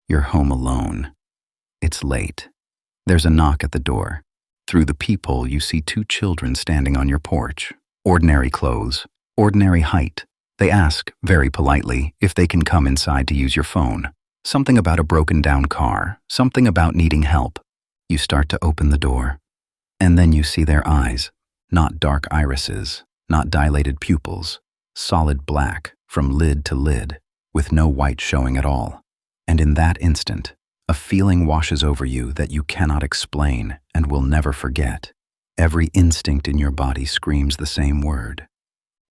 You're home alone. It's late. There's a knock at the door. Through the peephole, you see two children standing on your porch. Ordinary clothes, ordinary height. They ask, very politely, if they can come inside to use your phone. Something about a broken-down car, something about needing help. You start to open the door. And then you see their eyes. Not dark irises, not dilated pupils. Solid black, from lid to lid, with no white showing at all. And in that instant, a feeling washes over you that you cannot explain and will never forget. Every instinct in your body screams the same word.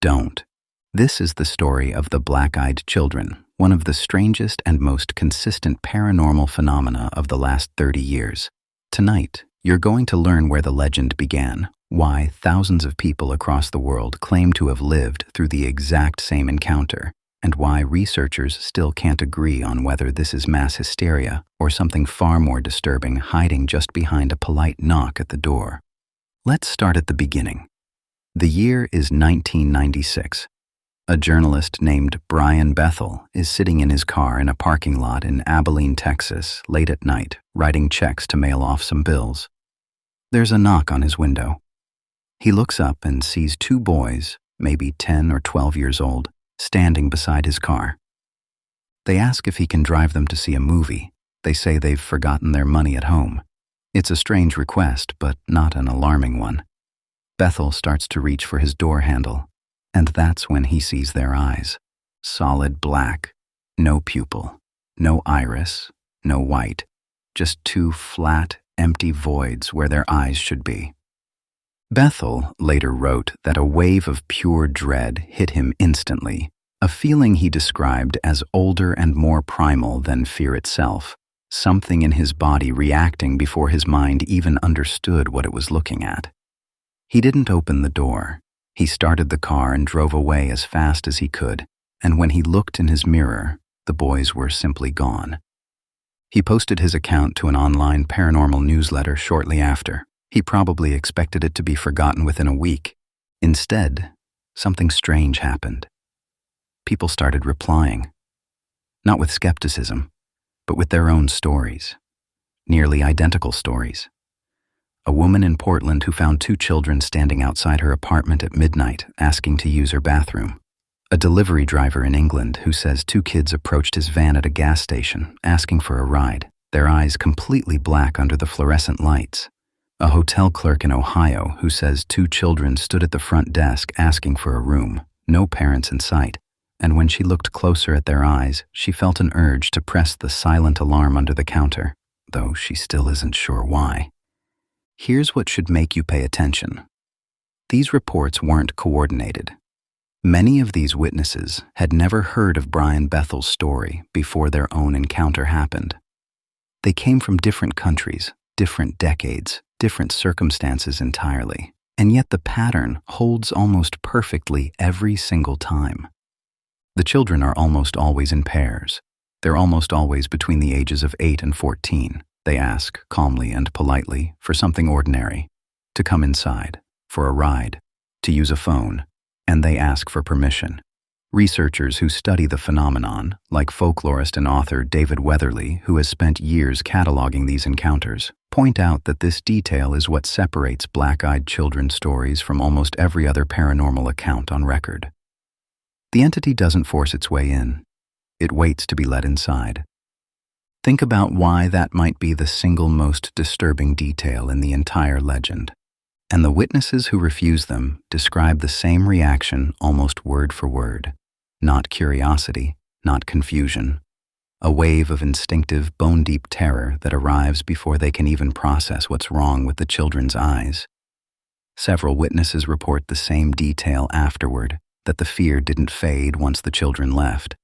Don't. This is the story of the black-eyed children, one of the strangest and most consistent paranormal phenomena of the last 30 years. Tonight, you're going to learn where the legend began, why thousands of people across the world claim to have lived through the exact same encounter, and why researchers still can't agree on whether this is mass hysteria or something far more disturbing hiding just behind a polite knock at the door. Let's start at the beginning. The year is 1996. A journalist named Brian Bethel is sitting in his car in a parking lot in Abilene, Texas, late at night, writing checks to mail off some bills. There's a knock on his window. He looks up and sees two boys, maybe 10 or 12 years old, standing beside his car. They ask if he can drive them to see a movie. They say they've forgotten their money at home. It's a strange request, but not an alarming one. Bethel starts to reach for his door handle, and that's when he sees their eyes. Solid black, no pupil, no iris, no white, just two flat, empty voids where their eyes should be. Bethel later wrote that a wave of pure dread hit him instantly, a feeling he described as older and more primal than fear itself, something in his body reacting before his mind even understood what it was looking at. He didn't open the door. He started the car and drove away as fast as he could, and when he looked in his mirror, the boys were simply gone. He posted his account to an online paranormal newsletter shortly after. He probably expected it to be forgotten within a week. Instead, something strange happened. People started replying, not with skepticism, but with their own stories, nearly identical stories. A woman in Portland who found two children standing outside her apartment at midnight asking to use her bathroom. A delivery driver in England who says two kids approached his van at a gas station asking for a ride, their eyes completely black under the fluorescent lights. A hotel clerk in Ohio who says two children stood at the front desk asking for a room, no parents in sight, and when she looked closer at their eyes, she felt an urge to press the silent alarm under the counter, though she still isn't sure why. Here's what should make you pay attention. These reports weren't coordinated. Many of these witnesses had never heard of Brian Bethel's story before their own encounter happened. They came from different countries, different decades, different circumstances entirely, and yet the pattern holds almost perfectly every single time. The children are almost always in pairs. They're almost always between the ages of 8 and 14. They ask, calmly and politely, for something ordinary, to come inside, for a ride, to use a phone, and they ask for permission. Researchers who study the phenomenon, like folklorist and author David Weatherly, who has spent years cataloging these encounters, point out that this detail is what separates black-eyed children stories from almost every other paranormal account on record. The entity doesn't force its way in. It waits to be let inside. Think about why that might be the single most disturbing detail in the entire legend. And the witnesses who refuse them describe the same reaction almost word for word. Not curiosity, not confusion. A wave of instinctive, bone-deep terror that arrives before they can even process what's wrong with the children's eyes. Several witnesses report the same detail afterward, that the fear didn't fade once the children left.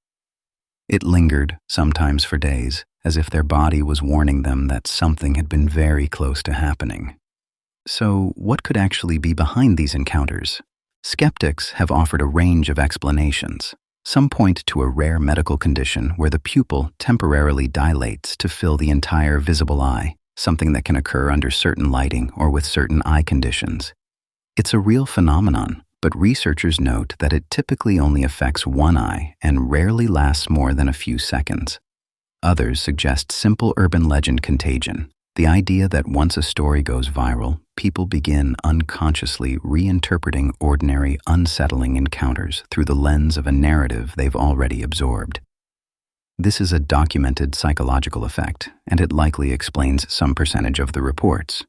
It lingered, sometimes for days, as if their body was warning them that something had been very close to happening. So, what could actually be behind these encounters? Skeptics have offered a range of explanations. Some point to a rare medical condition where the pupil temporarily dilates to fill the entire visible eye, something that can occur under certain lighting or with certain eye conditions. It's a real phenomenon, but researchers note that it typically only affects one eye and rarely lasts more than a few seconds. Others suggest simple urban legend contagion, the idea that once a story goes viral, people begin unconsciously reinterpreting ordinary, unsettling encounters through the lens of a narrative they've already absorbed. This is a documented psychological effect, and it likely explains some percentage of the reports.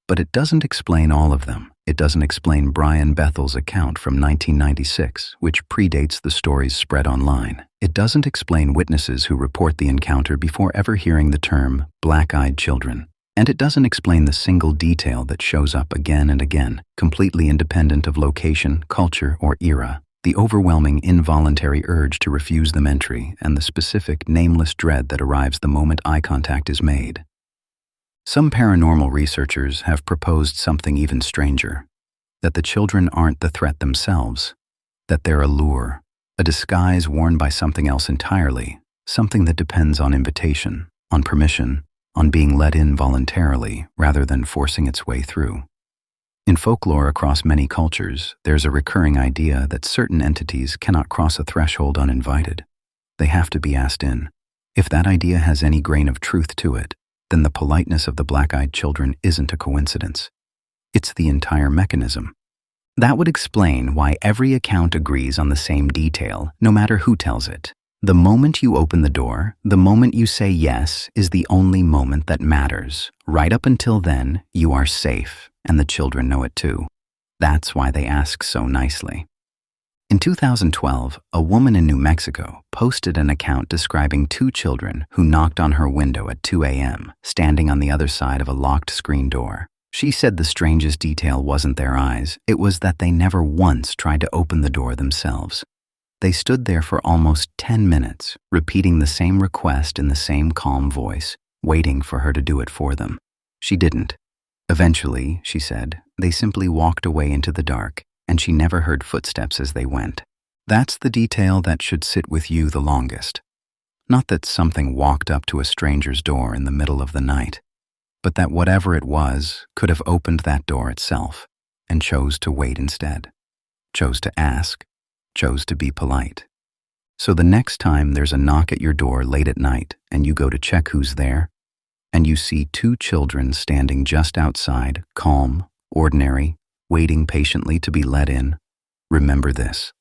But it doesn't explain all of them. It doesn't explain Brian Bethel's account from 1996, which predates the story's spread online. It doesn't explain witnesses who report the encounter before ever hearing the term black-eyed children. And it doesn't explain the single detail that shows up again and again, completely independent of location, culture, or era. The overwhelming involuntary urge to refuse them entry and the specific nameless dread that arrives the moment eye contact is made. Some paranormal researchers have proposed something even stranger, that the children aren't the threat themselves, that they're a lure, a disguise worn by something else entirely, something that depends on invitation, on permission, on being let in voluntarily rather than forcing its way through. In folklore across many cultures, there's a recurring idea that certain entities cannot cross a threshold uninvited. They have to be asked in. If that idea has any grain of truth to it, then the politeness of the black-eyed children isn't a coincidence. It's the entire mechanism. That would explain why every account agrees on the same detail, no matter who tells it. The moment you open the door, the moment you say yes, is the only moment that matters. Right up until then, you are safe, and the children know it too. That's why they ask so nicely. In 2012, a woman in New Mexico posted an account describing two children who knocked on her window at 2 a.m., standing on the other side of a locked screen door. She said the strangest detail wasn't their eyes, it was that they never once tried to open the door themselves. They stood there for almost 10 minutes, repeating the same request in the same calm voice, waiting for her to do it for them. She didn't. Eventually, she said, they simply walked away into the dark, and she never heard footsteps as they went. That's the detail that should sit with you the longest. Not that something walked up to a stranger's door in the middle of the night, but that whatever it was could have opened that door itself and chose to wait instead, chose to ask, chose to be polite. So the next time there's a knock at your door late at night and you go to check who's there, and you see two children standing just outside, calm, ordinary, waiting patiently to be let in, remember this.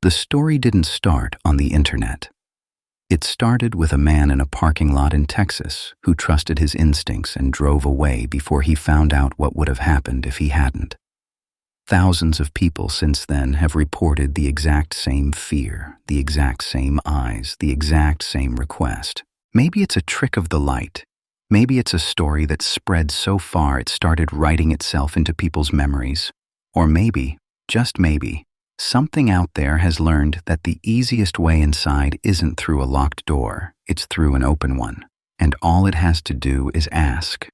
The story didn't start on the internet. It started with a man in a parking lot in Texas who trusted his instincts and drove away before he found out what would have happened if he hadn't. Thousands of people since then have reported the exact same fear, the exact same eyes, the exact same request. Maybe it's a trick of the light. Maybe it's a story that spread so far it started writing itself into people's memories. Or maybe, just maybe, something out there has learned that the easiest way inside isn't through a locked door, it's through an open one. And all it has to do is ask.